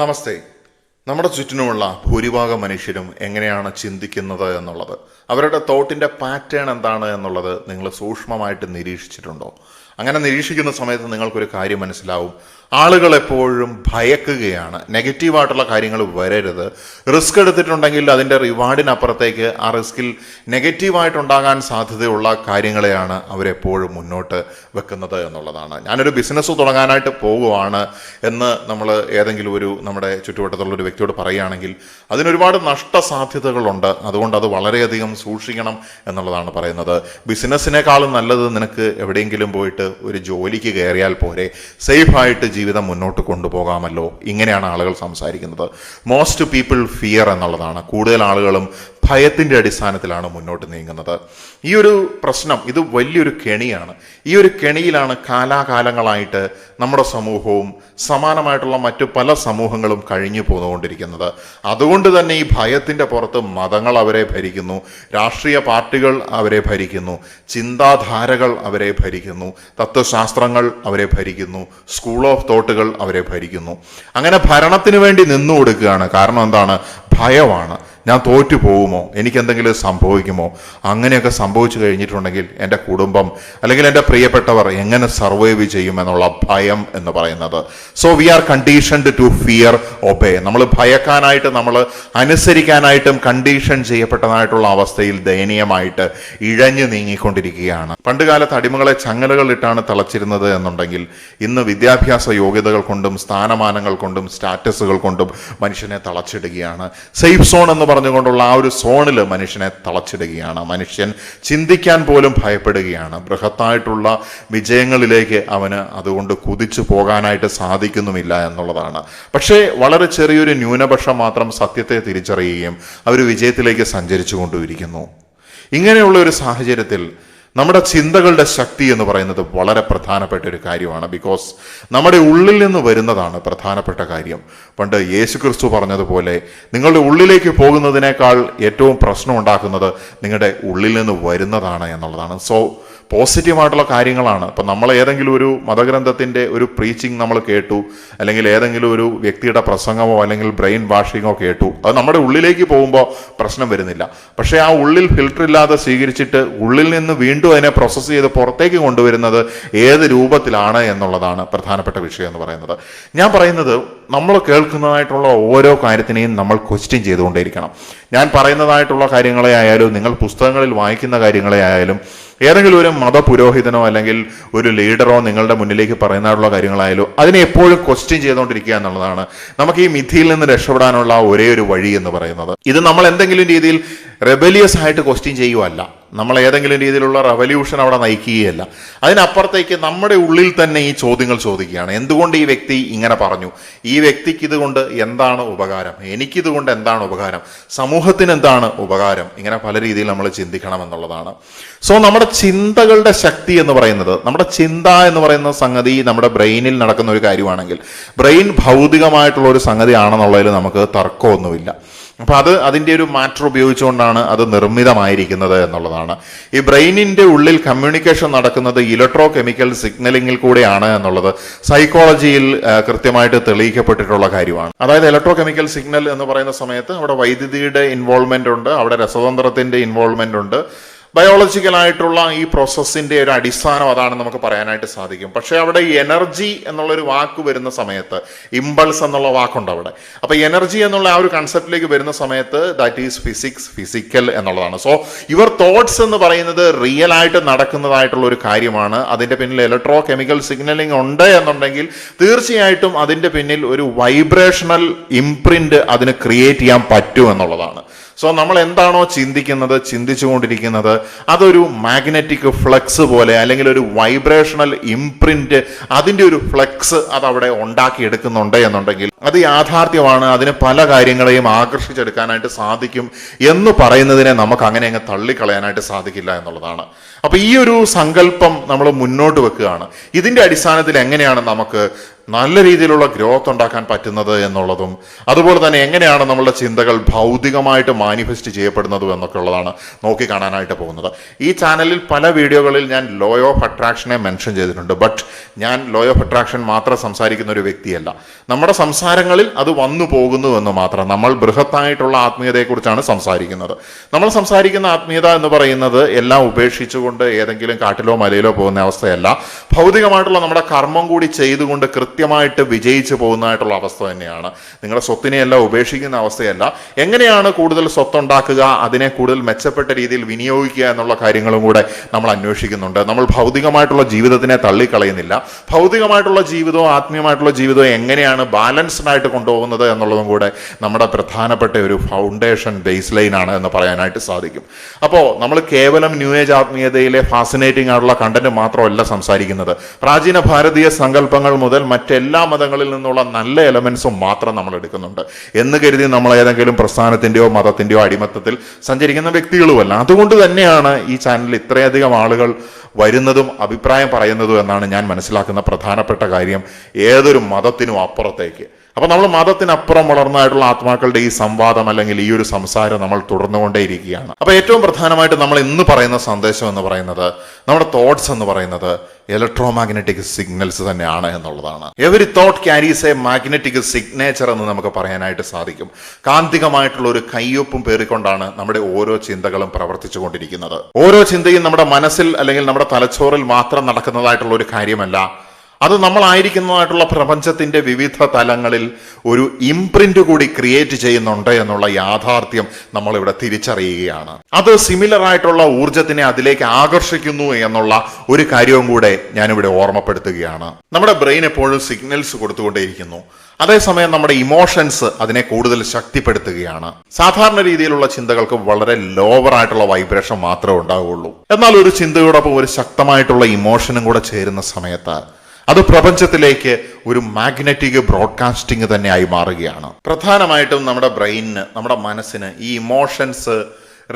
നമസ്തേ. നമ്മുടെ ചുറ്റിനുമുള്ള ഭൂരിഭാഗം മനുഷ്യരും എങ്ങനെയാണ് ചിന്തിക്കുന്നത് എന്നുള്ളത്, അവരുടെ തോട്ടിൻ്റെ പാറ്റേൺ എന്താണ് എന്നുള്ളത് നിങ്ങൾ സൂക്ഷ്മമായിട്ട് നിരീക്ഷിച്ചിട്ടുണ്ടോ? അങ്ങനെ നിരീക്ഷിക്കുന്ന സമയത്ത് നിങ്ങൾക്കൊരു കാര്യം മനസ്സിലാവും. ആളുകൾ എപ്പോഴും ഭയക്കുകയാണ്. നെഗറ്റീവായിട്ടുള്ള കാര്യങ്ങൾ വരരുത്. റിസ്ക് എടുത്തിട്ടുണ്ടെങ്കിൽ അതിൻ്റെ റിവാർഡിനപ്പുറത്തേക്ക് ആ റിസ്കിൽ നെഗറ്റീവായിട്ടുണ്ടാകാൻ സാധ്യതയുള്ള കാര്യങ്ങളെയാണ് അവരെപ്പോഴും മുന്നോട്ട് വെക്കുന്നത് എന്നുള്ളതാണ്. ഞാനൊരു ബിസിനസ് തുടങ്ങാനായിട്ട് പോകുവാണ് എന്ന് നമ്മൾ ഏതെങ്കിലും ഒരു നമ്മുടെ ചുറ്റുവട്ടത്തുള്ള ഒരു വ്യക്തിയോട് പറയുകയാണെങ്കിൽ അതിനൊരുപാട് നഷ്ടസാധ്യതകളുണ്ട്. അതുകൊണ്ട് അത് വളരെയധികം സൂക്ഷിക്കണം എന്നുള്ളതാണ് പറയുന്നത്. ബിസിനസ്സിനേക്കാളും നല്ലത് നിനക്ക് എവിടെയെങ്കിലും പോയിട്ട് ഒരു ജോലിക്ക് കയറിയാൽ പോരെ, സേഫായിട്ട് ജീവിതം മുന്നോട്ട് കൊണ്ടുപോകാമല്ലോ. ഇങ്ങനെയാണ് ആളുകൾ സംസാരിക്കുന്നത്. മോസ്റ്റ് പീപ്പിൾ ഫിയർ എന്നുള്ളതാണ്. കൂടുതൽ ആളുകളും ഭയത്തിൻ്റെ അടിസ്ഥാനത്തിലാണ് മുന്നോട്ട് നീങ്ങുന്നത്. ഈ ഒരു പ്രശ്നം ഇത് വലിയൊരു കെണിയാണ്. ഈ ഒരു കെണിയിലാണ് കാലാകാലങ്ങളായിട്ട് നമ്മുടെ സമൂഹവും സമാനമായിട്ടുള്ള മറ്റു പല സമൂഹങ്ങളും കഴിഞ്ഞു പോന്നുകൊണ്ടിരിക്കുന്നത്. അതുകൊണ്ട് തന്നെ ഈ ഭയത്തിൻ്റെ പുറത്ത് മതങ്ങൾ അവരെ ഭരിക്കുന്നു, രാഷ്ട്രീയ പാർട്ടികൾ അവരെ ഭരിക്കുന്നു, ചിന്താധാരകൾ അവരെ ഭരിക്കുന്നു, തത്വശാസ്ത്രങ്ങൾ അവരെ ഭരിക്കുന്നു, സ്കൂൾ ഓഫ് തോട്ടുകൾ അവരെ ഭരിക്കുന്നു. അങ്ങനെ ഭരണത്തിന് വേണ്ടി നിന്നു കൊടുക്കുകയാണ്. കാരണം എന്താണ്? ഭയമാണ്. ഞാൻ തോറ്റു പോകുമോ, എനിക്കെന്തെങ്കിലും സംഭവിക്കുമോ? അങ്ങനെയൊക്കെ സംഭവിച്ചു കഴിഞ്ഞിട്ടുണ്ടെങ്കിൽ എൻ്റെ കുടുംബം അല്ലെങ്കിൽ എൻ്റെ പ്രിയപ്പെട്ടവർ എങ്ങനെ സർവൈവ് ചെയ്യുമെന്നുള്ള ഭയം എന്ന് പറയുന്നത്. So we are conditioned to fear obey. നമ്മൾ ഭയക്കാനായിട്ട്, നമ്മൾ അനുസരിക്കാനായിട്ടും കണ്ടീഷൻ ചെയ്യപ്പെട്ടതായിട്ടുള്ള അവസ്ഥയിൽ ദയനീയമായിട്ട് ഇഴഞ്ഞു നീങ്ങിക്കൊണ്ടിരിക്കുകയാണ്. പണ്ടുകാലത്ത് അടിമകളെ ചങ്ങലകൾ ഇട്ടാണ് തളച്ചിരുന്നത് എന്നുണ്ടെങ്കിൽ ഇന്ന് വിദ്യാഭ്യാസ യോഗ്യതകൾ കൊണ്ടും സ്ഥാനമാനങ്ങൾ കൊണ്ടും സ്റ്റാറ്റസുകൾ കൊണ്ടും മനുഷ്യനെ തളച്ചിടുകയാണ്. സേഫ് സോൺ എന്ന് പറഞ്ഞുകൊണ്ടുള്ള ആ ഒരു സോണിൽ മനുഷ്യനെ തളച്ചിടുകയാണ്. മനുഷ്യൻ ചിന്തിക്കാൻ പോലും ഭയപ്പെടുകയാണ്. ബൃഹത്തായിട്ടുള്ള വിജയങ്ങളിലേക്ക് അവന് അതുകൊണ്ട് കുതിച്ചു പോകാനായിട്ട് സാധിക്കുന്നുമില്ല എന്നുള്ളതാണ്. പക്ഷേ വളരെ ചെറിയൊരു ന്യൂനപക്ഷം മാത്രം സത്യത്തെ തിരിച്ചറിയുകയും അവർ വിജയത്തിലേക്ക് സഞ്ചരിച്ചു കൊണ്ടിരിക്കുന്നു. ഇങ്ങനെയുള്ള ഒരു സാഹചര്യത്തിൽ നമ്മുടെ ചിന്തകളുടെ ശക്തി എന്ന് പറയുന്നത് വളരെ പ്രധാനപ്പെട്ട ഒരു കാര്യമാണ്. ബിക്കോസ് നമ്മുടെ ഉള്ളിൽ നിന്ന് വരുന്നതാണ് പ്രധാനപ്പെട്ട കാര്യം. പണ്ട് യേശുക്രിസ്തു പറഞ്ഞതുപോലെ നിങ്ങളുടെ ഉള്ളിലേക്ക് പോകുന്നതിനേക്കാൾ ഏറ്റവും പ്രശ്നം ഉണ്ടാക്കുന്നത് നിങ്ങളുടെ ഉള്ളിൽ നിന്ന് വരുന്നതാണ് എന്നുള്ളതാണ്. സോ പോസിറ്റീവായിട്ടുള്ള കാര്യങ്ങളാണ്. ഇപ്പം നമ്മൾ ഏതെങ്കിലും ഒരു മതഗ്രന്ഥത്തിൻ്റെ ഒരു പ്രീച്ചിങ് നമ്മൾ കേട്ടു, അല്ലെങ്കിൽ ഏതെങ്കിലും ഒരു വ്യക്തിയുടെ പ്രസംഗമോ അല്ലെങ്കിൽ ബ്രെയിൻ വാഷിങ്ങോ കേട്ടു, അത് നമ്മുടെ ഉള്ളിലേക്ക് പോകുമ്പോൾ പ്രശ്നം വരുന്നില്ല. പക്ഷേ ആ ഉള്ളിൽ ഫിൽട്ടർ ഇല്ലാതെ സ്വീകരിച്ചിട്ട് ഉള്ളിൽ നിന്ന് വീണ്ടും അതിനെ പ്രോസസ്സ് ചെയ്ത് പുറത്തേക്ക് കൊണ്ടുവരുന്നത് ഏത് രൂപത്തിലാണ് എന്നുള്ളതാണ് പ്രധാനപ്പെട്ട വിഷയം എന്ന് പറയുന്നത്. ഞാൻ പറയുന്നത് നമ്മൾ കേൾക്കുന്നതായിട്ടുള്ള ഓരോ കാര്യത്തിനെയും നമ്മൾ ക്വസ്റ്റ്യൻ ചെയ്തുകൊണ്ടേയിരിക്കണം. ഞാൻ പറയുന്നതായിട്ടുള്ള കാര്യങ്ങളെ ആയാലും നിങ്ങൾ പുസ്തകങ്ങളിൽ വായിക്കുന്ന കാര്യങ്ങളെ ആയാലും ഏതെങ്കിലും ഒരു മതപുരോഹിതനോ അല്ലെങ്കിൽ ഒരു ലീഡറോ നിങ്ങളുടെ മുന്നിലേക്ക് പറയുന്നതായിട്ടുള്ള കാര്യങ്ങളായാലും അതിനെ എപ്പോഴും ക്വസ്റ്റ്യൻ ചെയ്തുകൊണ്ടിരിക്കുക എന്നുള്ളതാണ് നമുക്ക് ഈ മിഥിയിൽ നിന്ന് രക്ഷപ്പെടാനുള്ള ഒരേ ഒരു വഴി എന്ന് പറയുന്നത്. ഇത് നമ്മൾ എന്തെങ്കിലും രീതിയിൽ റെബലിയസ് ആയിട്ട് ക്വസ്റ്റ്യൻ ചെയ്യുകയല്ല, നമ്മൾ ഏതെങ്കിലും രീതിയിലുള്ള റെവല്യൂഷൻ അവിടെ നയിക്കുകയല്ല. അതിനപ്പുറത്തേക്ക് നമ്മുടെ ഉള്ളിൽ തന്നെ ഈ ചോദ്യങ്ങൾ ചോദിക്കുകയാണ്. എന്തുകൊണ്ട് ഈ വ്യക്തി ഇങ്ങനെ പറഞ്ഞു? ഈ വ്യക്തിക്ക് ഇതുകൊണ്ട് എന്താണ് ഉപകാരം? എനിക്കിതുകൊണ്ട് എന്താണ് ഉപകാരം? സമൂഹത്തിന് എന്താണ് ഉപകാരം? ഇങ്ങനെ പല രീതിയിൽ നമ്മൾ ചിന്തിക്കണം എന്നുള്ളതാണ്. സോ നമ്മുടെ ചിന്തകളുടെ ശക്തി എന്ന് പറയുന്നത്, നമ്മുടെ ചിന്ത എന്ന് പറയുന്ന സംഗതി നമ്മുടെ ബ്രെയിനിൽ നടക്കുന്ന ഒരു കാര്യമാണെങ്കിൽ ബ്രെയിൻ ഭൗതികമായിട്ടുള്ള ഒരു സംഗതി ആണെന്നുള്ളതിൽ നമുക്ക് തർക്കമൊന്നുമില്ല. അപ്പൊ അതിൻ്റെ ഒരു മാറ്റർ ഉപയോഗിച്ചുകൊണ്ടാണ് അത് നിർമ്മിതമായിരിക്കുന്നത് എന്നുള്ളതാണ്. ഈ ബ്രെയിനിന്റെ ഉള്ളിൽ കമ്മ്യൂണിക്കേഷൻ നടക്കുന്നത് ഇലക്ട്രോ കെമിക്കൽ സിഗ്നലിങ്ങിൽ കൂടെയാണ് എന്നുള്ളത് സൈക്കോളജിയിൽ കൃത്യമായിട്ട് തെളിയിക്കപ്പെട്ടിട്ടുള്ള കാര്യമാണ്. അതായത് ഇലക്ട്രോ കെമിക്കൽ സിഗ്നൽ എന്ന് പറയുന്ന സമയത്ത് അവിടെ വൈദ്യുതിയുടെ ഇൻവോൾവ്മെന്റ് ഉണ്ട്, അവിടെ രസതന്ത്രത്തിന്റെ ഇൻവോൾവ്മെന്റ് ഉണ്ട്. ബയോളജിക്കലായിട്ടുള്ള ഈ പ്രോസസ്സിന്റെ ഒരു അടിസ്ഥാനം അതാണെന്ന് നമുക്ക് പറയാനായിട്ട് സാധിക്കും. പക്ഷെ അവിടെ എനർജി എന്നുള്ളൊരു വാക്ക് വരുന്ന സമയത്ത്, ഇമ്പൾസ് എന്നുള്ള വാക്കുണ്ട് അവിടെ. അപ്പൊ എനർജി എന്നുള്ള ആ ഒരു കൺസെപ്റ്റിലേക്ക് വരുന്ന സമയത്ത് ദാറ്റ് ഈസ് ഫിസിക്കൽ എന്നുള്ളതാണ്. സോ യുവർ തോട്ട്സ് എന്ന് പറയുന്നത് റിയൽ ആയിട്ട് നടക്കുന്നതായിട്ടുള്ള ഒരു കാര്യമാണ്. അതിന്റെ പിന്നിൽ ഇലക്ട്രോ കെമിക്കൽ സിഗ്നലിംഗ് ഉണ്ട് എന്നുണ്ടെങ്കിൽ തീർച്ചയായിട്ടും അതിന്റെ പിന്നിൽ ഒരു വൈബ്രേഷണൽ ഇംപ്രിന്റ് അതിന് ക്രിയേറ്റ് ചെയ്യാൻ പറ്റും എന്നുള്ളതാണ്. സോ നമ്മൾ എന്താണോ ചിന്തിക്കുന്നത്, ചിന്തിച്ചുകൊണ്ടിരിക്കുന്നത്, അതൊരു മാഗ്നറ്റിക് ഫ്ലക്സ് പോലെ അല്ലെങ്കിൽ ഒരു വൈബ്രേഷണൽ ഇംപ്രിന്റ്, അതിൻ്റെ ഒരു ഫ്ലക്സ് അതവിടെ ഉണ്ടാക്കിയെടുക്കുന്നുണ്ട് എന്നുണ്ടെങ്കിൽ അത് യാഥാർത്ഥ്യമാണ്. അതിന് പല കാര്യങ്ങളെയും ആകർഷിച്ചെടുക്കാനായിട്ട് സാധിക്കും എന്ന് പറയുന്നതിനെ നമുക്ക് അങ്ങനെ അങ്ങ് തള്ളിക്കളയാനായിട്ട് സാധിക്കില്ല എന്നുള്ളതാണ്. അപ്പൊ ഈ ഒരു സങ്കല്പം നമ്മൾ മുന്നോട്ട് വെക്കുകയാണ്. ഇതിന്റെ അടിസ്ഥാനത്തിൽ എങ്ങനെയാണ് നമുക്ക് നല്ല രീതിയിലുള്ള ഗ്രോത്ത് ഉണ്ടാക്കാൻ പറ്റുന്നത് എന്നുള്ളതും, അതുപോലെ തന്നെ എങ്ങനെയാണ് നമ്മളുടെ ചിന്തകൾ ഭൗതികമായിട്ട് മാനിഫെസ്റ്റ് ചെയ്യപ്പെടുന്നതും എന്നൊക്കെ ഉള്ളതാണ് നോക്കിക്കാണാനായിട്ട് പോകുന്നത്. ഈ ചാനലിൽ പല വീഡിയോകളിൽ ഞാൻ ലോ ഓഫ് അട്രാക്ഷനെ മെൻഷൻ ചെയ്തിട്ടുണ്ട്. ബട്ട് ഞാൻ ലോ ഓഫ് അട്രാക്ഷൻ മാത്രം സംസാരിക്കുന്ന ഒരു വ്യക്തിയല്ല. നമ്മുടെ സംസാരങ്ങളിൽ അത് വന്നു പോകുന്നു എന്ന് മാത്രം. നമ്മൾ ബൃഹത്തായിട്ടുള്ള ആത്മീയതയെക്കുറിച്ചാണ് സംസാരിക്കുന്നത്. നമ്മൾ സംസാരിക്കുന്ന ആത്മീയത എന്ന് പറയുന്നത് എല്ലാം ഉപേക്ഷിച്ചുകൊണ്ട് ഏതെങ്കിലും കാട്ടിലോ മലയിലോ പോകുന്ന അവസ്ഥയല്ല. ഭൗതികമായിട്ടുള്ള നമ്മുടെ കർമ്മം കൂടി ചെയ്തുകൊണ്ട് കൃത്യമായിട്ട് വിജയിച്ചു പോകുന്നതായിട്ടുള്ള അവസ്ഥ തന്നെയാണ്. നിങ്ങളുടെ സ്വത്തിനെയെല്ലാം ഉപേക്ഷിക്കുന്ന അവസ്ഥയല്ല. എങ്ങനെയാണ് കൂടുതൽ സ്വത്തുണ്ടാക്കുക, അതിനെ കൂടുതൽ മെച്ചപ്പെട്ട രീതിയിൽ വിനിയോഗിക്കുക എന്നുള്ള കാര്യങ്ങളും കൂടെ നമ്മൾ അന്വേഷിക്കുന്നുണ്ട്. നമ്മൾ ഭൗതികമായിട്ടുള്ള ജീവിതത്തിനെ തള്ളിക്കളയുന്നില്ല. ഭൗതികമായിട്ടുള്ള ജീവിതവും ആത്മീയമായിട്ടുള്ള ജീവിതവും എങ്ങനെയാണ് ബാലൻസ്ഡ് ആയിട്ട് കൊണ്ടുപോകുന്നത് എന്നുള്ളതും കൂടെ നമ്മുടെ പ്രധാനപ്പെട്ട ഒരു ഫൗണ്ടേഷൻ ബേസ് ലൈനാണ് എന്ന് പറയാനായിട്ട് സാധിക്കും. അപ്പോൾ നമ്മൾ കേവലം ന്യൂ ഏജ് ആത്മീയതയിലെ ഫാസിനേറ്റിംഗ് ആയിട്ടുള്ള കണ്ടന്റ് മാത്രമല്ല സംസാരിക്കുന്നത്. പ്രാചീന ഭാരതീയ സങ്കല്പങ്ങൾ മുതൽ മറ്റെല്ലാ മതങ്ങളിൽ നിന്നുള്ള നല്ല എലമെന്റ്സും മാത്രം നമ്മൾ എടുക്കുന്നുണ്ട് എന്ന് കരുതി നമ്മൾ ഏതെങ്കിലും പ്രസ്ഥാനത്തിന്റെയോ മതത്തിന്റെയോ അടിമത്തത്തിൽ സഞ്ചരിക്കുന്ന വ്യക്തികളുമല്ല. അതുകൊണ്ട് തന്നെയാണ് ഈ ചാനലിൽ ഇത്രയധികം ആളുകൾ വരുന്നതും അഭിപ്രായം പറയുന്നതും എന്നാണ് ഞാൻ മനസ്സിലാക്കുന്ന പ്രധാനപ്പെട്ട കാര്യം, ഏതൊരു മതത്തിനും അപ്പുറത്തേക്ക്. അപ്പൊ നമ്മൾ മതത്തിനപ്പുറം വളർന്നതായിട്ടുള്ള ആത്മാക്കളുടെ ഈ സംവാദം അല്ലെങ്കിൽ ഈ ഒരു സംസാരം നമ്മൾ തുടർന്നുകൊണ്ടേയിരിക്കുകയാണ്. അപ്പൊ ഏറ്റവും പ്രധാനമായിട്ട് നമ്മൾ ഇന്ന് പറയുന്ന സന്ദേശം എന്ന് പറയുന്നത്, നമ്മുടെ തോട്ട്സ് എന്ന് പറയുന്നത് ഇലക്ട്രോ മാഗ്നറ്റിക് സിഗ്നൽസ് തന്നെയാണ് എന്നുള്ളതാണ്. Every thought carries A magnetic signature എന്ന് നമുക്ക് പറയാനായിട്ട് സാധിക്കും. കാന്തികമായിട്ടുള്ള ഒരു കയ്യൊപ്പും പേറിക്കൊണ്ടാണ് നമ്മുടെ ഓരോ ചിന്തകളും പ്രവർത്തിച്ചു കൊണ്ടിരിക്കുന്നത്. ഓരോ ചിന്തയും നമ്മുടെ മനസ്സിൽ അല്ലെങ്കിൽ നമ്മുടെ തലച്ചോറിൽ മാത്രം നടക്കുന്നതായിട്ടുള്ള ഒരു കാര്യമല്ല. അത് നമ്മളായിരിക്കുന്നതായിട്ടുള്ള പ്രപഞ്ചത്തിന്റെ വിവിധ തലങ്ങളിൽ ഒരു ഇംപ്രിന്റ് കൂടി ക്രിയേറ്റ് ചെയ്യുന്നുണ്ട് എന്നുള്ള യാഥാർത്ഥ്യം നമ്മളിവിടെ തിരിച്ചറിയുകയാണ്. അത് സിമിലർ ആയിട്ടുള്ള ഊർജത്തിനെ അതിലേക്ക് ആകർഷിക്കുന്നു എന്നുള്ള ഒരു കാര്യവും കൂടെ ഞാനിവിടെ ഓർമ്മപ്പെടുത്തുകയാണ്. നമ്മുടെ ബ്രെയിൻ എപ്പോഴും സിഗ്നൽസ് കൊടുത്തുകൊണ്ടേയിരിക്കുന്നു. അതേസമയം നമ്മുടെ ഇമോഷൻസ് അതിനെ കൂടുതൽ ശക്തിപ്പെടുത്തുകയാണ്. സാധാരണ രീതിയിലുള്ള ചിന്തകൾക്ക് വളരെ ലോവർ ആയിട്ടുള്ള വൈബ്രേഷൻ മാത്രമേ ഉണ്ടാവുകയുള്ളൂ. എന്നാൽ ഒരു ചിന്തയോടൊപ്പം ഒരു ശക്തമായിട്ടുള്ള ഇമോഷനും കൂടെ ചേരുന്ന സമയത്ത് അത് പ്രപഞ്ചത്തിലേക്ക് ഒരു മാഗ്നറ്റിക് ബ്രോഡ്കാസ്റ്റിംഗ് തന്നെയായി മാറുകയാണ്. പ്രധാനമായിട്ടും നമ്മുടെ ബ്രെയിനിന്, നമ്മുടെ മനസ്സിന് ഈ ഇമോഷൻസ്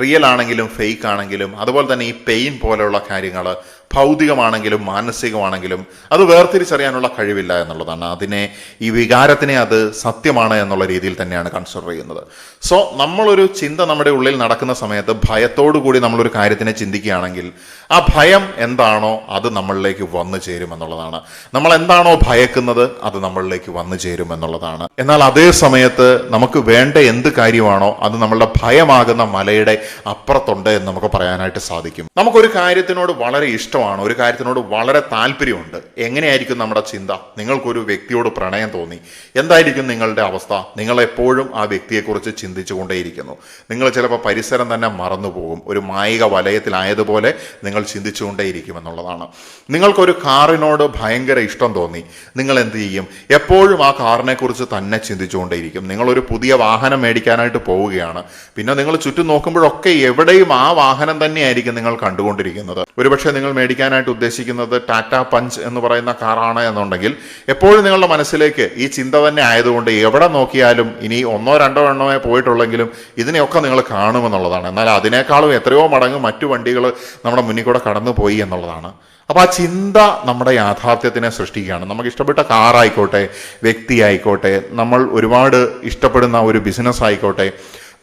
റിയൽ ആണെങ്കിലും ഫേക്ക് ആണെങ്കിലും, അതുപോലെ തന്നെ ഈ പെയിൻ പോലെയുള്ള കാര്യങ്ങൾ ഭൗതികമാണെങ്കിലും മാനസികമാണെങ്കിലും അത് വേർതിരിച്ചറിയാനുള്ള കഴിവില്ല എന്നുള്ളതാണ്. അതിനെ, ഈ വികാരത്തിനെ അത് സത്യമാണ് എന്നുള്ള രീതിയിൽ തന്നെയാണ് കൺസിഡർ ചെയ്യുന്നത്. സോ നമ്മളൊരു ചിന്ത നമ്മുടെ ഉള്ളിൽ നടക്കുന്ന സമയത്ത് ഭയത്തോടു കൂടി നമ്മളൊരു കാര്യത്തിനെ ചിന്തിക്കുകയാണെങ്കിൽ ആ ഭയം എന്താണോ അത് നമ്മളിലേക്ക് വന്നു ചേരുമെന്നുള്ളതാണ്. നമ്മൾ എന്താണോ ഭയക്കുന്നത് അത് നമ്മളിലേക്ക് വന്നു ചേരുമെന്നുള്ളതാണ്. എന്നാൽ അതേ സമയത്ത് നമുക്ക് വേണ്ട എന്ത് കാര്യമാണോ അത് നമ്മളുടെ ഭയമാകുന്ന മലയുടെ അപ്പുറത്തുണ്ട് എന്ന് നമുക്ക് പറയാനായിട്ട് സാധിക്കും. നമുക്കൊരു കാര്യത്തിനോട് വളരെ ഇഷ്ടമാണ്, ഒരു കാര്യത്തിനോട് വളരെ താല്പര്യമുണ്ട്. എങ്ങനെയായിരിക്കും നമ്മുടെ ചിന്ത? നിങ്ങൾക്കൊരു വ്യക്തിയോട് പ്രണയം തോന്നി, എന്തായിരിക്കും നിങ്ങളുടെ അവസ്ഥ? നിങ്ങൾ എപ്പോഴും ആ വ്യക്തിയെക്കുറിച്ച് ചിന്തിച്ചു കൊണ്ടേയിരിക്കുന്നു. നിങ്ങൾ ചിലപ്പോൾ പരിസരം തന്നെ മറന്നുപോകും. ഒരു മായിക വലയത്തിലായതുപോലെ നിങ്ങൾ ചിന്തിച്ചുകൊണ്ടേയിരിക്കും എന്നുള്ളതാണ്. നിങ്ങൾക്കൊരു കാറിനോട് ഭയങ്കര ഇഷ്ടം തോന്നി, നിങ്ങൾ എന്ത് ചെയ്യും? എപ്പോഴും ആ കാറിനെ കുറിച്ച് തന്നെ ചിന്തിച്ചുകൊണ്ടേയിരിക്കും. നിങ്ങളൊരു പുതിയ വാഹനം മേടിക്കാനായിട്ട് പോവുകയാണ്. പിന്നെ നിങ്ങൾ ചുറ്റും നോക്കുമ്പോഴൊക്കെ എവിടെയും ആ വാഹനം തന്നെയായിരിക്കും നിങ്ങൾ കണ്ടുകൊണ്ടിരിക്കുന്നത്. ഒരുപക്ഷെ നിങ്ങൾ മേടിക്കാനായിട്ട് ഉദ്ദേശിക്കുന്നത് ടാറ്റ പഞ്ച് എന്ന് പറയുന്ന കാറാണ് എന്നുണ്ടെങ്കിൽ എപ്പോഴും നിങ്ങളുടെ മനസ്സിലേക്ക് ഈ ചിന്ത തന്നെ ആയതുകൊണ്ട് എവിടെ നോക്കിയാലും ഇനി ഒന്നോ രണ്ടോ എണ്ണമേ പോയിട്ടുള്ളെങ്കിലും ഇതിനെയൊക്കെ നിങ്ങൾ കാണുമെന്നുള്ളതാണ്. എന്നാൽ അതിനേക്കാളും എത്രയോ മടങ്ങ് മറ്റു വണ്ടികൾ നമ്മുടെ മുന്നിൽ കൂടെ കടന്നു പോയി എന്നുള്ളതാണ്. അപ്പോൾ ആ ചിന്ത നമ്മുടെ യാഥാർത്ഥ്യത്തിനെ സൃഷ്ടിക്കുകയാണ്. നമുക്ക് ഇഷ്ടപ്പെട്ട കാറായിക്കോട്ടെ, വ്യക്തി ആയിക്കോട്ടെ, നമ്മൾ ഒരുപാട് ഇഷ്ടപ്പെടുന്ന ഒരു ബിസിനസ് ആയിക്കോട്ടെ,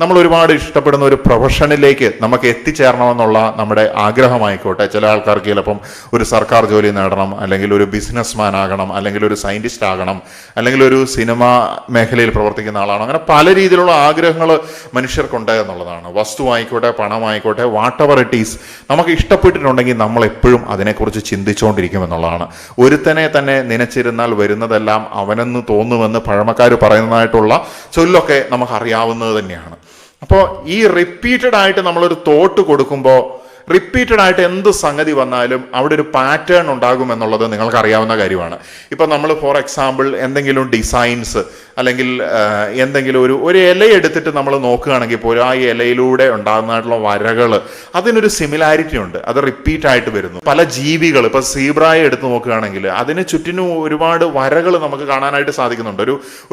നമ്മൾ ഒരുപാട് ഇഷ്ടപ്പെടുന്ന ഒരു പ്രൊഫഷനിലേക്ക് നമുക്ക് എത്തിച്ചേരണമെന്നുള്ള നമ്മുടെ ആഗ്രഹമായിക്കോട്ടെ. ചില ആൾക്കാർക്ക് ചിലപ്പം ഒരു സർക്കാർ ജോലി നേടണം, അല്ലെങ്കിൽ ഒരു ബിസിനസ്മാൻ ആകണം, അല്ലെങ്കിൽ ഒരു സയന്റിസ്റ്റ് ആകണം, അല്ലെങ്കിൽ ഒരു സിനിമ മേഖലയിൽ പ്രവർത്തിക്കുന്ന ആളാണ്. അങ്ങനെ പല രീതിയിലുള്ള ആഗ്രഹങ്ങൾ മനുഷ്യർക്കുണ്ട് എന്നുള്ളതാണ്. വസ്തുവായിക്കോട്ടെ, പണമായിക്കോട്ടെ, വാട്ട് എവർ ഇറ്റ് ഈസ്, നമുക്ക് ഇഷ്ടപ്പെട്ടിട്ടുണ്ടെങ്കിൽ നമ്മൾ എപ്പോഴും അതിനെക്കുറിച്ച് ചിന്തിച്ചുകൊണ്ടിരിക്കും എന്നുള്ളതാണ്. ഒരുത്തനെ തന്നെ നനച്ചിരുന്നാൽ വരുന്നതെല്ലാം അവനെന്ന് തോന്നുമെന്ന് പഴമക്കാർ പറയുന്നതായിട്ടുള്ള ചൊല്ലൊക്കെ നമുക്കറിയാവുന്നത് തന്നെയാണ്. അപ്പോൾ ഈ റിപ്പീറ്റഡ് ആയിട്ട് നമ്മളൊരു തോട്ട് കൊടുക്കുമ്പോൾ റിപ്പീറ്റഡ് ആയിട്ട് എന്ത് സംഗതി വന്നാലും അവിടെ ഒരു പാറ്റേൺ ഉണ്ടാകും എന്നുള്ളത് നിങ്ങൾക്ക് അറിയാവുന്ന കാര്യമാണ്. ഇപ്പം നമ്മൾ ഫോർ എക്സാമ്പിൾ എന്തെങ്കിലും ഡിസൈൻസ് അല്ലെങ്കിൽ എന്തെങ്കിലും ഒരു ഇല എടുത്തിട്ട് നമ്മൾ നോക്കുകയാണെങ്കിൽ പോലും ആ ഇലയിലൂടെ ഉണ്ടാകുന്നതായിട്ടുള്ള വരകൾ അതിനൊരു സിമിലാരിറ്റി ഉണ്ട്. അത് റിപ്പീറ്റ് ആയിട്ട് വരുന്നു. പല ജീവികൾ, ഇപ്പം സീബ്രയെ എടുത്ത് നോക്കുകയാണെങ്കിൽ അതിന് ചുറ്റിനും ഒരുപാട് വരകൾ നമുക്ക് കാണാനായിട്ട് സാധിക്കുന്നുണ്ട്.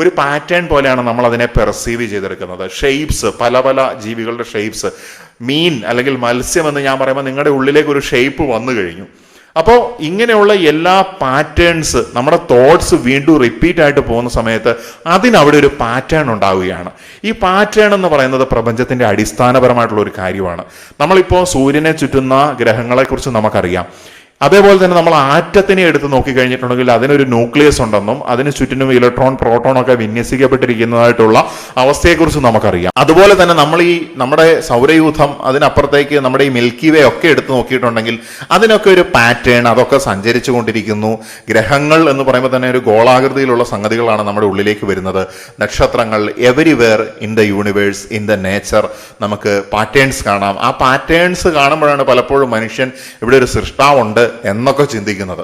ഒരു പാറ്റേൺ പോലെയാണ് നമ്മൾ അതിനെ പെർസീവ് ചെയ്തെടുക്കുന്നത്. ഷെയ്പ്സ്, പല പല ജീവികളുടെ ഷെയ്പ്സ്. മീൻ അല്ലെങ്കിൽ മത്സ്യം എന്ന് ഞാൻ പറയുമ്പോൾ നിങ്ങളുടെ ഉള്ളിലേക്ക് ഒരു ഷേപ്പ് വന്നു കഴിഞ്ഞു. അപ്പോൾ ഇങ്ങനെയുള്ള എല്ലാ പാറ്റേൺസ് നമ്മുടെ തോട്ട്സ് വീണ്ടും റിപ്പീറ്റ് ആയിട്ട് പോകുന്ന സമയത്ത് അതിനവിടെ ഒരു പാറ്റേൺ ഉണ്ടാവുകയാണ്. ഈ പാറ്റേൺ എന്ന് പറയുന്നത് പ്രപഞ്ചത്തിന്റെ അടിസ്ഥാനപരമായിട്ടുള്ള ഒരു കാര്യമാണ്. നമ്മളിപ്പോൾ സൂര്യനെ ചുറ്റുന്ന ഗ്രഹങ്ങളെക്കുറിച്ച് നമുക്കറിയാം. അതേപോലെ തന്നെ നമ്മൾ ആറ്റത്തിനെ എടുത്ത് നോക്കിക്കഴിഞ്ഞിട്ടുണ്ടെങ്കിൽ അതിനൊരു ന്യൂക്ലിയസ് ഉണ്ടെന്നും അതിന് ചുറ്റിനും ഇലക്ട്രോൺ പ്രോട്ടോൺ ഒക്കെ വിന്യസിക്കപ്പെട്ടിരിക്കുന്നതായിട്ടുള്ള അവസ്ഥയെക്കുറിച്ച് നമുക്കറിയാം. അതുപോലെ തന്നെ നമ്മൾ ഈ നമ്മുടെ സൗരയൂഥം അതിനപ്പുറത്തേക്ക് നമ്മുടെ ഈ മിൽക്കി വേ ഒക്കെ എടുത്ത് നോക്കിയിട്ടുണ്ടെങ്കിൽ അതിനൊക്കെ ഒരു പാറ്റേൺ, അതൊക്കെ സഞ്ചരിച്ചു കൊണ്ടിരിക്കുന്നു. ഗ്രഹങ്ങൾ എന്ന് പറയുമ്പോൾ തന്നെ ഒരു ഗോളാകൃതിയിലുള്ള സംഗതികളാണ് നമ്മുടെ ഉള്ളിലേക്ക് വരുന്നത്. നക്ഷത്രങ്ങൾ, everywhere in the universe, in the nature നമുക്ക് പാറ്റേൺസ് കാണാം. ആ പാറ്റേൺസ് കാണുമ്പോഴാണ് പലപ്പോഴും മനുഷ്യൻ ഇവിടെ ഒരു സൃഷ്ടാവുണ്ട് എന്നൊക്കെ ചിന്തിക്കുന്നത്.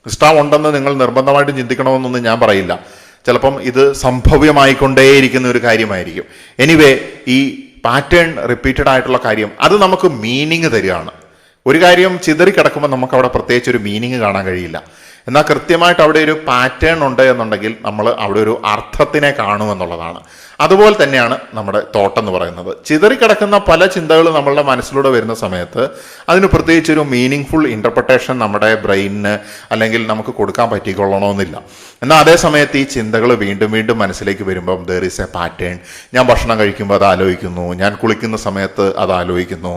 സൃഷ്ടാവുണ്ടെന്ന് നിങ്ങൾ നിർബന്ധമായിട്ടും ചിന്തിക്കണമെന്നൊന്നും ഞാൻ പറയില്ല. ചിലപ്പം ഇത് സംഭവ്യമായിക്കൊണ്ടേയിരിക്കുന്ന ഒരു കാര്യമായിരിക്കും. എനിവേ, ഈ പാറ്റേൺ റിപ്പീറ്റഡ് ആയിട്ടുള്ള കാര്യം അത് നമുക്ക് മീനിങ് തരികയാണ്. ഒരു കാര്യം ചിതറിക്കിടക്കുമ്പോൾ നമുക്ക് അവിടെ പ്രത്യേകിച്ച് ഒരു മീനിങ് കാണാൻ കഴിയില്ല. എന്നാൽ കൃത്യമായിട്ട് അവിടെ ഒരു പാറ്റേൺ ഉണ്ട് എന്നുണ്ടെങ്കിൽ നമ്മൾ അവിടെ ഒരു അർത്ഥത്തിനെ കാണുമെന്നുള്ളതാണ്. അതുപോലെ തന്നെയാണ് നമ്മുടെ തോട്ട് എന്ന് പറയുന്നത്. ചിതറിക്കിടക്കുന്ന പല ചിന്തകളും നമ്മളുടെ മനസ്സിലൂടെ വരുന്ന സമയത്ത് അതിന് പ്രത്യേകിച്ച് ഒരു മീനിങ് ഫുൾ ഇൻ്റർപ്രിട്ടേഷൻ നമ്മുടെ ബ്രെയിനിന് അല്ലെങ്കിൽ നമുക്ക് കൊടുക്കാൻ പറ്റിക്കൊള്ളണമെന്നില്ല. എന്നാൽ അതേ സമയത്ത് ഈ ചിന്തകൾ വീണ്ടും വീണ്ടും മനസ്സിലേക്ക് വരുമ്പം ദർ ഈസ് എ പാറ്റേൺ. ഞാൻ ഭക്ഷണം കഴിക്കുമ്പോൾ അത് ആലോചിക്കുന്നു, ഞാൻ കുളിക്കുന്ന സമയത്ത് അത് ആലോചിക്കുന്നു,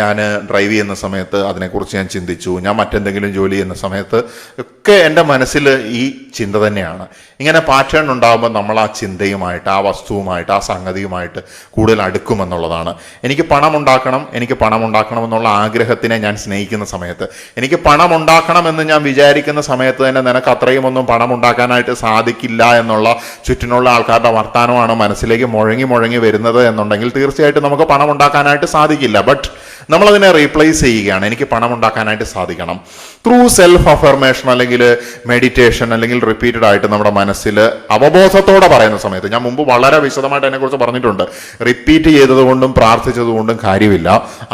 ഞാൻ ഡ്രൈവ് ചെയ്യുന്ന സമയത്ത് അതിനെക്കുറിച്ച് ഞാൻ ചിന്തിച്ചു, ഞാൻ മറ്റെന്തെങ്കിലും ജോലി ചെയ്യുന്ന സമയത്ത് ഒക്കെ എൻ്റെ മനസ്സിൽ ഈ ചിന്ത തന്നെയാണ്. ഇങ്ങനെ പാറ്റേൺ ഉണ്ടാകുമ്പോൾ നമ്മൾ ആ ചിന്തയുമായിട്ട്, ആ വസ്തുവുമായിട്ട്, ആ സംഗതിയുമായിട്ട് കൂടുതൽ അടുക്കുമെന്നുള്ളതാണ്. എനിക്ക് പണം ഉണ്ടാക്കണം എന്നുള്ള ആഗ്രഹത്തിനെ ഞാൻ സ്നേഹിക്കുന്ന സമയത്ത്, എനിക്ക് പണം ഉണ്ടാക്കണമെന്ന് ഞാൻ വിചാരിക്കുന്ന സമയത്ത് തന്നെ നിനക്ക് അത്രയും ഒന്നും പണം ഉണ്ടാക്കാനായിട്ട് സാധിക്കില്ല എന്നുള്ള ചുറ്റിനുള്ള ആൾക്കാരുടെ വർത്തമാനമാണ് മനസ്സിലേക്ക് മുഴങ്ങി വരുന്നത് എന്നുണ്ടെങ്കിൽ തീർച്ചയായിട്ടും നമുക്ക് പണം ഉണ്ടാക്കാനായിട്ട് സാധിക്കില്ല. ബട്ട് നമ്മളതിനെ റീപ്ലേസ് ചെയ്യുകയാണ്. എനിക്ക് പണം ഉണ്ടാക്കാനായിട്ട് സാധിക്കണം ത്രൂ സെൽഫ് അഫർമേഷൻ അല്ലെങ്കിൽ മെഡിറ്റേഷൻ അല്ലെങ്കിൽ റിപ്പീറ്റഡ് ആയിട്ട് നമ്മുടെ മനസ്സിൽ അവബോധത്തോടെ പറയുന്ന സമയത്ത്. ഞാൻ മുമ്പ് വളരെ വിശദമായിട്ട് അതിനെക്കുറിച്ച് പറഞ്ഞിട്ടുണ്ട്. റിപ്പീറ്റ് ചെയ്തതുകൊണ്ടും പ്രാർത്ഥിച്ചതുകൊണ്ടും കാര്യമില്ല.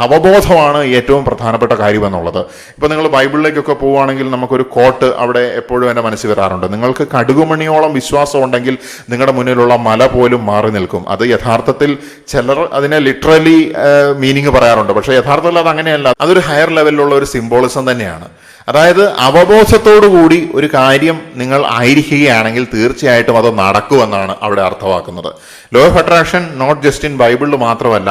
അവബോധമാണ് ഏറ്റവും പ്രധാനപ്പെട്ട കാര്യം എന്നുള്ളത്. ഇപ്പം നിങ്ങൾ ബൈബിളിലേക്കൊക്കെ പോവുകയാണെങ്കിൽ നമുക്കൊരു കോട്ട് അവിടെ എപ്പോഴും എൻ്റെ മനസ്സിൽ വരാറുണ്ട്. നിങ്ങൾക്ക് കടുകുമണിയോളം വിശ്വാസം ഉണ്ടെങ്കിൽ നിങ്ങളുടെ മുന്നിലുള്ള മല പോലും മാറി നിൽക്കും. അത് യഥാർത്ഥത്തിൽ ചിലർ അതിനെ ലിറ്ററലി മീനിങ് പറയാറുണ്ട്. പക്ഷേ യഥാർത്ഥത്തിൽ അത് അങ്ങനെയല്ല. അതൊരു ഹയർ ലെവലിലുള്ള ഒരു സിംബോളിസം തന്നെയാണ്. അതായത് അവബോധത്തോടു കൂടി ഒരു കാര്യം നിങ്ങൾ ആയിരിക്കുകയാണെങ്കിൽ തീർച്ചയായിട്ടും അത് നടക്കുമെന്നാണ് അവിടെ അർത്ഥമാക്കുന്നത്. Law of attraction not just in ബൈബിളിൽ മാത്രമല്ല,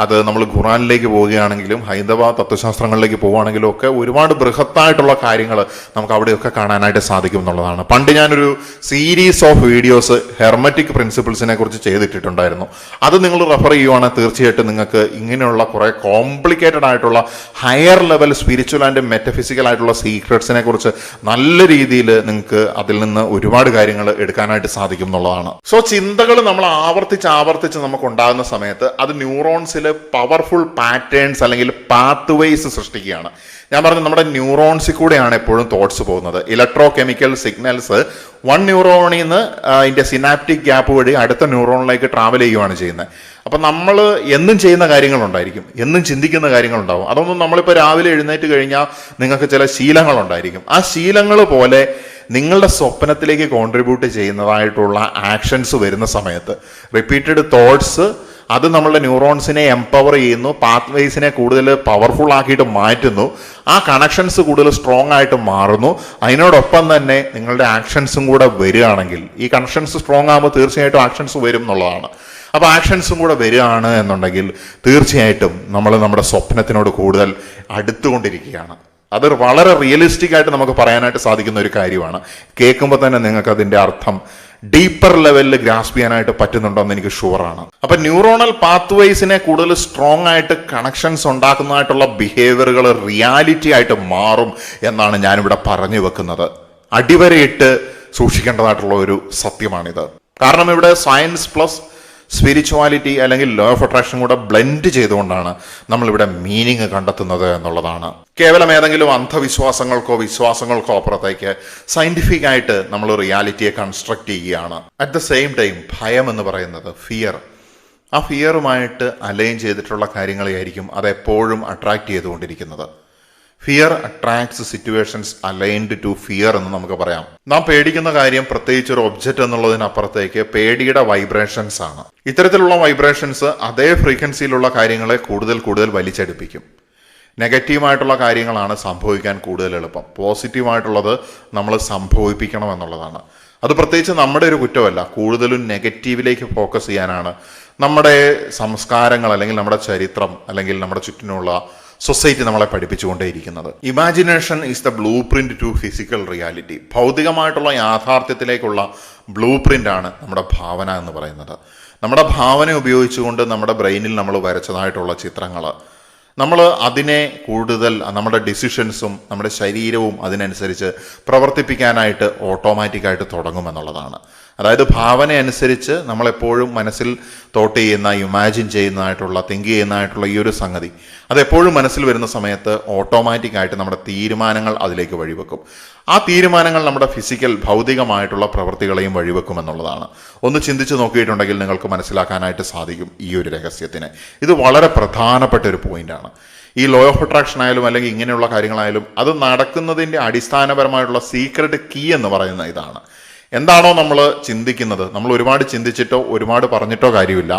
അത് നമ്മൾ ഖുറാനിലേക്ക് പോവുകയാണെങ്കിലും ഹൈന്ദവ തത്വശാസ്ത്രങ്ങളിലേക്ക് പോവുകയാണെങ്കിലും ഒക്കെ ഒരുപാട് ബൃഹത്തായിട്ടുള്ള കാര്യങ്ങൾ നമുക്ക് അവിടെയൊക്കെ കാണാനായിട്ട് സാധിക്കും എന്നുള്ളതാണ്. പണ്ട് ഞാനൊരു സീരീസ് ഓഫ് വീഡിയോസ് ഹെർമറ്റിക് പ്രിൻസിപ്പിൾസിനെ കുറിച്ച് ചെയ്തിട്ടുണ്ടായിരുന്നു. അത് നിങ്ങൾ റെഫർ ചെയ്യുവാണെങ്കിൽ തീർച്ചയായിട്ടും നിങ്ങൾക്ക് ഇങ്ങനെയുള്ള കുറേ കോംപ്ലിക്കേറ്റഡ് ആയിട്ടുള്ള higher level spiritual and metaphysical ആയിട്ടുള്ള സീക്രട്സിനെ കുറിച്ച് നല്ല രീതിയിൽ നിങ്ങൾക്ക് അതിൽ നിന്ന് ഒരുപാട് കാര്യങ്ങൾ എടുക്കാനായിട്ട് സാധിക്കും എന്നുള്ളതാണ്. സോ ചിന്തകൾ നമ്മൾ ആവർത്തിച്ച് നമുക്ക് ഉണ്ടാകുന്ന സമയത്ത് അത് ന്യൂറോൺസിൽ പവർഫുൾ പാറ്റേൺസ് അല്ലെങ്കിൽ പാത്ത് വേസ് സൃഷ്ടിക്കുകയാണ്. ഞാൻ പറഞ്ഞു, നമ്മുടെ ന്യൂറോൺസിൽ കൂടെയാണ് എപ്പോഴും തോട്ട്സ് പോകുന്നത്. ഇലക്ട്രോ കെമിക്കൽ സിഗ്നൽസ് വൺ ന്യൂറോണിൽ നിന്ന് അതിൻ്റെ സിനാപ്റ്റിക് ഗ്യാപ്പ് വഴി അടുത്ത ന്യൂറോണിലേക്ക് ട്രാവൽ ചെയ്യുകയാണ് ചെയ്യുന്നത്. അപ്പം നമ്മൾ എന്നും ചെയ്യുന്ന കാര്യങ്ങളുണ്ടായിരിക്കും, എന്നും ചിന്തിക്കുന്ന കാര്യങ്ങളുണ്ടാവും. അതൊന്നും നമ്മളിപ്പോൾ രാവിലെ എഴുന്നേറ്റ് കഴിഞ്ഞാൽ നിങ്ങൾക്ക് ചില ശീലങ്ങളുണ്ടായിരിക്കും. ആ ശീലങ്ങൾ പോലെ നിങ്ങളുടെ സ്വപ്നത്തിലേക്ക് കോൺട്രിബ്യൂട്ട് ചെയ്യുന്നതായിട്ടുള്ള ആക്ഷൻസ് വരുന്ന സമയത്ത് റിപ്പീറ്റഡ് തോട്ട്സ് അത് നമ്മളുടെ ന്യൂറോൺസിനെ എംപവർ ചെയ്യുന്നു, പാത്ത് വേസിനെ കൂടുതൽ പവർഫുൾ ആക്കിയിട്ട് മാറ്റുന്നു, ആ കണക്ഷൻസ് കൂടുതൽ സ്ട്രോങ് ആയിട്ട് മാറുന്നു. അതിനോടൊപ്പം തന്നെ നിങ്ങളുടെ ആക്ഷൻസും കൂടെ വരികയാണെങ്കിൽ, ഈ കണക്ഷൻസ് സ്ട്രോങ് ആകുമ്പോൾ തീർച്ചയായിട്ടും ആക്ഷൻസ് വരും എന്നുള്ളതാണ്. അപ്പോൾ ആക്ഷൻസും കൂടെ വരികയാണ് എന്നുണ്ടെങ്കിൽ തീർച്ചയായിട്ടും നമ്മൾ നമ്മുടെ സ്വപ്നത്തിനോട് കൂടുതൽ അടുത്തുകൊണ്ടിരിക്കുകയാണ്. അത് വളരെ റിയലിസ്റ്റിക് ആയിട്ട് നമുക്ക് പറയാനായിട്ട് സാധിക്കുന്ന ഒരു കാര്യമാണ്. കേൾക്കുമ്പോൾ തന്നെ നിങ്ങൾക്ക് അതിൻ്റെ അർത്ഥം ഡീപ്പർ ലെവലിൽ ഗ്രാസ്പ് ചെയ്യാനായിട്ട് പറ്റുന്നുണ്ടോ എന്ന് എനിക്ക് ഷുവറാണ്. അപ്പൊ ന്യൂറോണൽ പാത്ത് വേസിനെ കൂടുതൽ സ്ട്രോങ് ആയിട്ട് കണക്ഷൻസ് ഉണ്ടാക്കുന്നതായിട്ടുള്ള ബിഹേവിയറുകൾ റിയാലിറ്റി ആയിട്ട് മാറും എന്നാണ് ഞാനിവിടെ പറഞ്ഞു വെക്കുന്നത്. അടിവരയിട്ട് സൂക്ഷിക്കേണ്ടതായിട്ടുള്ള ഒരു സത്യമാണിത്. കാരണം ഇവിടെ സയൻസ് പ്ലസ് സ്പിരിച്വാലിറ്റി അല്ലെങ്കിൽ ലോ ഓഫ് അട്രാക്ഷൻ കൂടെ ബ്ലെൻഡ് ചെയ്തുകൊണ്ടാണ് നമ്മളിവിടെ മീനിങ് കണ്ടെത്തുന്നത് എന്നുള്ളതാണ്. കേവലം ഏതെങ്കിലും വിശ്വാസങ്ങൾക്കോ അപ്പുറത്തേക്ക് സയന്റിഫിക് ആയിട്ട് നമ്മൾ റിയാലിറ്റിയെ കൺസ്ട്രക്ട് ചെയ്യുകയാണ്. അറ്റ് ദ സെയിം ടൈം ഭയം എന്ന് പറയുന്നത് ഫിയർ, ആ ഫിയറുമായിട്ട് അലൈൻ ചെയ്തിട്ടുള്ള കാര്യങ്ങളെയായിരിക്കും അതെപ്പോഴും അട്രാക്ട് ചെയ്തുകൊണ്ടിരിക്കുന്നത്. Fear attracts situations aligned to fear എന്ന് നമുക്ക് പറയാം. നാം പേടിക്കുന്ന കാര്യം പ്രത്യേകിച്ച് ഒരു ഒബ്ജക്റ്റ് എന്നുള്ളതിനപ്പുറത്തേക്ക് പേടിയുടെ വൈബ്രേഷൻസ് ആണ്. ഇത്തരത്തിലുള്ള വൈബ്രേഷൻസ് അതേ ഫ്രീക്വൻസിയിലുള്ള കാര്യങ്ങളെ കൂടുതൽ വലിച്ചെടുപ്പിക്കും. നെഗറ്റീവായിട്ടുള്ള കാര്യങ്ങളാണ് സംഭവിക്കാൻ കൂടുതൽ എളുപ്പം. പോസിറ്റീവായിട്ടുള്ളത് നമ്മൾ സംഭവിപ്പിക്കണം എന്നുള്ളതാണ്. അത് പ്രത്യേകിച്ച് നമ്മുടെ ഒരു കുറ്റമല്ല, കൂടുതലും നെഗറ്റീവിലേക്ക് ഫോക്കസ് ചെയ്യാനാണ് നമ്മുടെ സംസ്കാരങ്ങൾ അല്ലെങ്കിൽ നമ്മുടെ ചരിത്രം അല്ലെങ്കിൽ നമ്മുടെ ചുറ്റിനുള്ള സൊസൈറ്റി നമ്മളെ പഠിപ്പിച്ചുകൊണ്ടേയിരിക്കുന്നത്. Imagination is the blueprint to physical reality. ഭൗതികമായിട്ടുള്ള യാഥാർത്ഥ്യത്തിലേക്കുള്ള ബ്ലൂ പ്രിന്റ് ആണ് നമ്മുടെ ഭാവന എന്ന് പറയുന്നത്. നമ്മുടെ ഭാവന ഉപയോഗിച്ചുകൊണ്ട് നമ്മുടെ ബ്രെയിനിൽ നമ്മൾ വരച്ചതായിട്ടുള്ള ചിത്രങ്ങൾ, നമ്മൾ അതിനെ കൂടുതൽ നമ്മുടെ ഡിസിഷൻസും നമ്മുടെ ശരീരവും അതിനനുസരിച്ച് പ്രവർത്തിപ്പിക്കാനായിട്ട് ഓട്ടോമാറ്റിക്കായിട്ട് തുടങ്ങുമെന്നുള്ളതാണ്. അതായത് ഭാവന അനുസരിച്ച് നമ്മളെപ്പോഴും മനസ്സിൽ തോട്ട് ചെയ്യുന്ന, ഇമാജിൻ ചെയ്യുന്നതായിട്ടുള്ള, തിങ്ക് ചെയ്യുന്നതായിട്ടുള്ള ഈ ഒരു സംഗതി അതെപ്പോഴും മനസ്സിൽ വരുന്ന സമയത്ത് ഓട്ടോമാറ്റിക്കായിട്ട് നമ്മുടെ തീരുമാനങ്ങൾ അതിലേക്ക് വഴിവെക്കും. ആ തീരുമാനങ്ങൾ നമ്മുടെ ഫിസിക്കൽ ഭൗതികമായിട്ടുള്ള പ്രവൃത്തികളെയും വഴിവെക്കുമെന്നുള്ളതാണ്. ഒന്ന് ചിന്തിച്ച് നോക്കിയിട്ടുണ്ടെങ്കിൽ നിങ്ങൾക്ക് മനസ്സിലാക്കാനായിട്ട് സാധിക്കും ഈ ഒരു രഹസ്യത്തിന്. ഇത് വളരെ പ്രധാനപ്പെട്ട ഒരു പോയിന്റാണ്. ഈ ലോ ഓഫ് അട്രാക്ഷൻ ആയാലും അല്ലെങ്കിൽ ഇങ്ങനെയുള്ള കാര്യങ്ങളായാലും അത് നടക്കുന്നതിൻ്റെ അടിസ്ഥാനപരമായിട്ടുള്ള സീക്രട്ട് കീ എന്ന് പറയുന്ന ഇതാണ്. എന്താണോ നമ്മൾ ചിന്തിക്കുന്നത്, നമ്മൾ ഒരുപാട് ചിന്തിച്ചിട്ടോ ഒരുപാട് പറഞ്ഞിട്ടോ കാര്യമില്ല.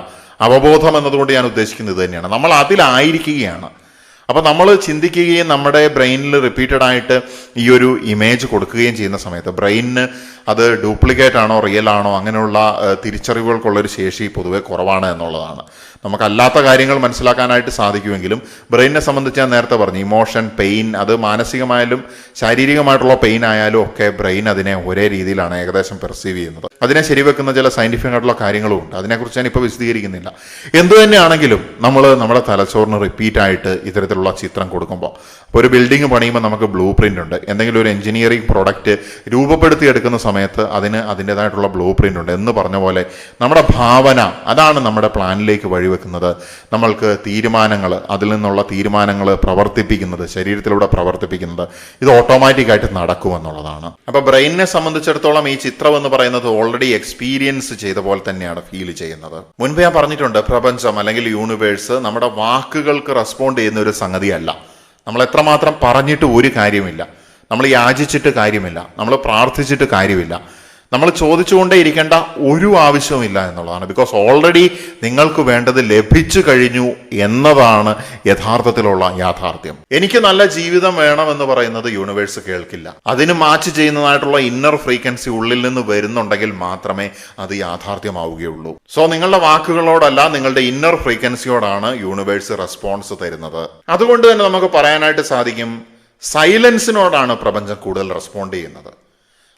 അവബോധം എന്നതുകൊണ്ട് ഞാൻ ഉദ്ദേശിക്കുന്നത് ഇത് തന്നെയാണ്. നമ്മൾ അതിലായിരിക്കുകയാണ്. അപ്പോൾ നമ്മൾ ചിന്തിക്കുകയും നമ്മുടെ ബ്രെയിനിൽ റിപ്പീറ്റഡ് ആയിട്ട് ഈ ഒരു ഇമേജ് കൊടുക്കുകയും ചെയ്യുന്ന സമയത്ത് ബ്രെയിനിന് അത് ഡ്യൂപ്ലിക്കേറ്റ് ആണോ റിയൽ ആണോ അങ്ങനെയുള്ള തിരിച്ചറിവുകൾക്കുള്ളൊരു ശേഷി പൊതുവെ കുറവാണ് എന്നുള്ളതാണ്. നമുക്കല്ലാത്ത കാര്യങ്ങൾ മനസ്സിലാക്കാനായിട്ട് സാധിക്കുമെങ്കിലും ബ്രെയിനിനെ സംബന്ധിച്ച് ഞാൻ നേരത്തെ പറഞ്ഞു, ഇമോഷൻ, പെയിൻ, അത് മാനസികമായാലും ശാരീരികമായിട്ടുള്ള പെയിൻ ആയാലും ഒക്കെ ബ്രെയിൻ അതിനെ ഒരേ രീതിയിലാണ് ഏകദേശം പെർസീവ് ചെയ്യുന്നത്. അതിനെ ശരിവെക്കുന്ന ചില സയന്റിഫിക് ആയിട്ടുള്ള കാര്യങ്ങളും ഉണ്ട്. അതിനെക്കുറിച്ച് ഞാൻ ഇപ്പോൾ വിശദീകരിക്കുന്നില്ല. എന്തു തന്നെയാണെങ്കിലും നമ്മൾ നമ്മുടെ തലച്ചോറിന് റിപ്പീറ്റായിട്ട് ഇത്തരത്തിലുള്ള ചിത്രം കൊടുക്കുമ്പോൾ, അപ്പോൾ ഒരു ബിൽഡിംഗ് പണിയുമ്പോൾ നമുക്ക് ബ്ലൂ പ്രിന്റ് ഉണ്ട്. എന്തെങ്കിലും ഒരു എഞ്ചിനീയറിംഗ് പ്രോഡക്റ്റ് രൂപപ്പെടുത്തിയെടുക്കുന്ന സമയത്ത് അതിന് അതിൻ്റെതായിട്ടുള്ള ബ്ലൂ പ്രിന്റ് ഉണ്ട്. എന്ന് പറഞ്ഞ പോലെ നമ്മുടെ ഭാവന അതാണ് നമ്മുടെ പ്ലാനിലേക്ക് വഴിവെക്കുന്നത്. നമ്മൾക്ക് തീരുമാനങ്ങൾ, അതിൽ നിന്നുള്ള തീരുമാനങ്ങൾ പ്രവർത്തിപ്പിക്കുന്നത്, ശരീരത്തിലൂടെ പ്രവർത്തിപ്പിക്കുന്നത്, ഇത് ഓട്ടോമാറ്റിക്കായിട്ട് നടക്കുമെന്നുള്ളതാണ്. അപ്പോൾ ബ്രെയിനിനെ സംബന്ധിച്ചിടത്തോളം ഈ ചിത്രം എന്ന് പറയുന്നത് ഓൾറെഡി എക്സ്പീരിയൻസ് ചെയ്ത പോലെ തന്നെയാണ് ഫീൽ ചെയ്യുന്നത്. മുൻപ് ഞാൻ പറഞ്ഞിട്ടുണ്ട്, പ്രപഞ്ചം അല്ലെങ്കിൽ യൂണിവേഴ്സ് നമ്മുടെ വാക്കുകൾക്ക് റെസ്പോണ്ട് ചെയ്യുന്ന ഒരു സംഗതിയല്ല. നമ്മൾ എത്രമാത്രം പറഞ്ഞിട്ട് ഒരു കാര്യമില്ല, നമ്മൾ യാചിച്ചിട്ട് കാര്യമില്ല, നമ്മൾ പ്രാർത്ഥിച്ചിട്ട് കാര്യമില്ല, നമ്മൾ ചോദിച്ചുകൊണ്ടേ ഇരിക്കേണ്ട ഒരു ആവശ്യവുമില്ല എന്നുള്ളതാണ്. ബിക്കോസ് ഓൾറെഡി നിങ്ങൾക്ക് വേണ്ടത് ലഭിച്ചു കഴിഞ്ഞു എന്നതാണ് യഥാർത്ഥത്തിലുള്ള യാഥാർത്ഥ്യം. എനിക്ക് നല്ല ജീവിതം വേണമെന്ന് പറയുന്നത് യൂണിവേഴ്സ് കേൾക്കില്ല. അതിന് മാച്ച് ചെയ്യുന്നതായിട്ടുള്ള ഇന്നർ ഫ്രീക്വൻസി ഉള്ളിൽ നിന്ന് വരുന്നുണ്ടെങ്കിൽ മാത്രമേ അത് യാഥാർത്ഥ്യമാവുകയുള്ളൂ. സോ നിങ്ങളുടെ വാക്കുകളോടല്ല, നിങ്ങളുടെ ഇന്നർ ഫ്രീക്വൻസിയോടാണ് യൂണിവേഴ്സ് റെസ്പോൺസ് തരുന്നത്. അതുകൊണ്ട് തന്നെ നമുക്ക് പറയാനായിട്ട് സാധിക്കും, സൈലൻസിനോടാണ് പ്രപഞ്ചം കൂടുതൽ റെസ്പോണ്ട് ചെയ്യുന്നത്.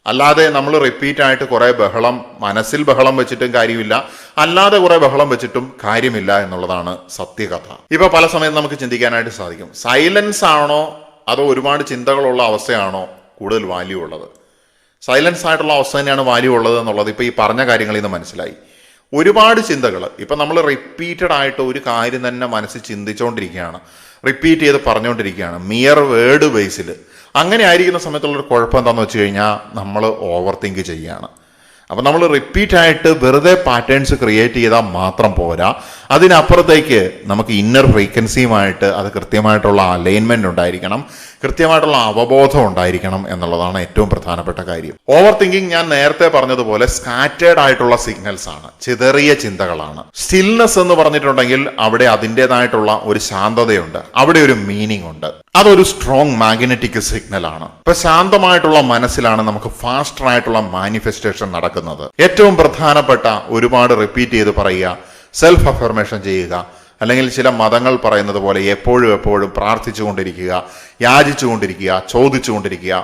അല്ലാതെ നമ്മൾ റിപ്പീറ്റായിട്ട് കുറേ ബഹളം, മനസ്സിൽ ബഹളം വെച്ചിട്ടും കാര്യമില്ല, അല്ലാതെ കുറേ ബഹളം വെച്ചിട്ടും കാര്യമില്ല എന്നുള്ളതാണ് സത്യകഥ. ഇപ്പൊ പല സമയത്ത് നമുക്ക് ചിന്തിക്കാനായിട്ട് സാധിക്കും, സൈലൻസ് ആണോ അതോ ഒരുപാട് ചിന്തകളുള്ള അവസ്ഥയാണോ കൂടുതൽ വാല്യൂ ഉള്ളത്? സൈലൻസ് ആയിട്ടുള്ള അവസ്ഥ തന്നെയാണ് വാല്യൂ ഉള്ളത് എന്നുള്ളത് ഇപ്പൊ ഈ പറഞ്ഞ കാര്യങ്ങളിൽ നിന്ന് മനസ്സിലായി. ഒരുപാട് ചിന്തകൾ, ഇപ്പൊ നമ്മൾ റിപ്പീറ്റഡ് ആയിട്ട് ഒരു കാര്യം തന്നെ മനസ്സിൽ ചിന്തിച്ചുകൊണ്ടിരിക്കുകയാണ്, റിപ്പീറ്റ് ചെയ്ത് പറഞ്ഞുകൊണ്ടിരിക്കുകയാണ്, മിയർ വേർഡ് ബേസിൽ. അങ്ങനെ ആയിരിക്കുന്ന സമയത്തുള്ളൊരു കുഴപ്പം എന്താണെന്ന് വെച്ച് കഴിഞ്ഞാൽ നമ്മൾ ഓവർ തിങ്ക് ചെയ്യുകയാണ്. അപ്പം നമ്മൾ റിപ്പീറ്റായിട്ട് വെറുതെ പാറ്റേൺസ് ക്രിയേറ്റ് ചെയ്താൽ മാത്രം പോരാ, അതിനപ്പുറത്തേക്ക് നമുക്ക് ഇന്നർ ഫ്രീക്വൻസിയുമായിട്ട് അത് കൃത്യമായിട്ടുള്ള അലൈൻമെന്റ് ഉണ്ടായിരിക്കണം, കൃത്യമായിട്ടുള്ള അവബോധം ഉണ്ടായിരിക്കണം എന്നുള്ളതാണ് ഏറ്റവും പ്രധാനപ്പെട്ട കാര്യം. ഓവർ തിങ്കിങ് ഞാൻ നേരത്തെ പറഞ്ഞതുപോലെ സ്കാറ്റേഡ് ആയിട്ടുള്ള സിഗ്നൽസ് ആണ്, ചിതറിയ ചിന്തകളാണ്. സ്റ്റിൽനെസ് എന്ന് പറഞ്ഞിട്ടുണ്ടെങ്കിൽ അവിടെ അതിൻ്റെതായിട്ടുള്ള ഒരു ശാന്തതയുണ്ട്, അവിടെ ഒരു മീനിങ് ഉണ്ട്. അതൊരു സ്ട്രോങ് മാഗ്നറ്റിക് സിഗ്നൽ ആണ്. ഇപ്പൊ ശാന്തമായിട്ടുള്ള മനസ്സിലാണ് നമുക്ക് ഫാസ്റ്റർ ആയിട്ടുള്ള മാനിഫെസ്റ്റേഷൻ നടക്കുന്നത്. ഏറ്റവും പ്രധാനപ്പെട്ട ഒരുപാട് റിപ്പീറ്റ് ചെയ്ത് പറയുക, സെൽഫ് അഫർമേഷൻ ചെയ്യുക, അല്ലെങ്കിൽ ചില മതങ്ങൾ പറയുന്നത് പോലെ എപ്പോഴും പ്രാർത്ഥിച്ചുകൊണ്ടിരിക്കുക, യാചിച്ചുകൊണ്ടിരിക്കുക, ചോദിച്ചുകൊണ്ടിരിക്കുക,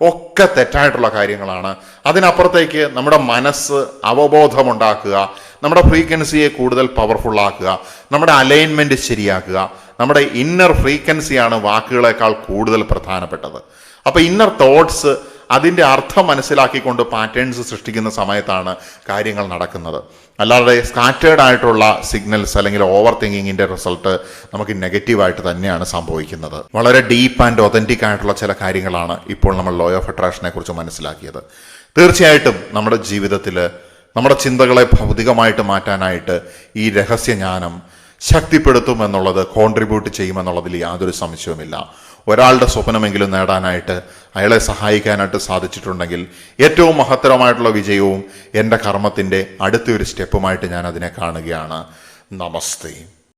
ഒക്കെ തെറ്റായിട്ടുള്ള കാര്യങ്ങളാണ്. അതിനപ്പുറത്തേക്ക് നമ്മുടെ മനസ്സ് അവബോധമുണ്ടാക്കുക, നമ്മുടെ ഫ്രീക്വൻസിയെ കൂടുതൽ പവർഫുൾ ആക്കുക, നമ്മുടെ അലൈൻമെന്റ് ശരിയാക്കുക. നമ്മുടെ ഇന്നർ ഫ്രീക്വൻസിയാണ് വാക്കുകളെക്കാൾ കൂടുതൽ പ്രധാനപ്പെട്ടത്. അപ്പൊ ഇന്നർ തോട്ട്സ്, അതിൻ്റെ അർത്ഥം മനസ്സിലാക്കിക്കൊണ്ട് പാറ്റേൺസ് സൃഷ്ടിക്കുന്ന സമയത്താണ് കാര്യങ്ങൾ നടക്കുന്നത്. അല്ലാതെ സ്കാറ്റേഡ് ആയിട്ടുള്ള സിഗ്നൽസ് അല്ലെങ്കിൽ ഓവർ തിങ്കിങ്ങിൻ്റെ റിസൾട്ട് നമുക്ക് നെഗറ്റീവായിട്ട് തന്നെയാണ് സംഭവിക്കുന്നത്. വളരെ ഡീപ്പ് ആൻഡ് ഒതന്റിക് ആയിട്ടുള്ള ചില കാര്യങ്ങളാണ് ഇപ്പോൾ നമ്മൾ ലോ ഓഫ് അട്രാക്ഷനെ കുറിച്ച് മനസ്സിലാക്കിയത്. തീർച്ചയായിട്ടും നമ്മുടെ ജീവിതത്തിൽ നമ്മുടെ ചിന്തകളെ ഭൗതികമായിട്ട് മാറ്റാനായിട്ട് ഈ രഹസ്യജ്ഞാനം ശക്തിപ്പെടുത്തും എന്നുള്ളത്, കോൺട്രിബ്യൂട്ട് ചെയ്യുമെന്നുള്ളതിൽ യാതൊരു സംശയവുമില്ല. ഒരാളുടെ സ്വപ്നമെങ്കിലും നേടാനായിട്ട് അയാളെ സഹായിക്കാനായിട്ട് സാധിച്ചിട്ടുണ്ടെങ്കിൽ ഏറ്റവും മഹത്തരമായിട്ടുള്ള വിജയവും എൻ്റെ കർമ്മത്തിൻ്റെ അടുത്തൊരു സ്റ്റെപ്പുമായിട്ട് ഞാൻ അതിനെ കാണുകയാണ്. നമസ്തേ.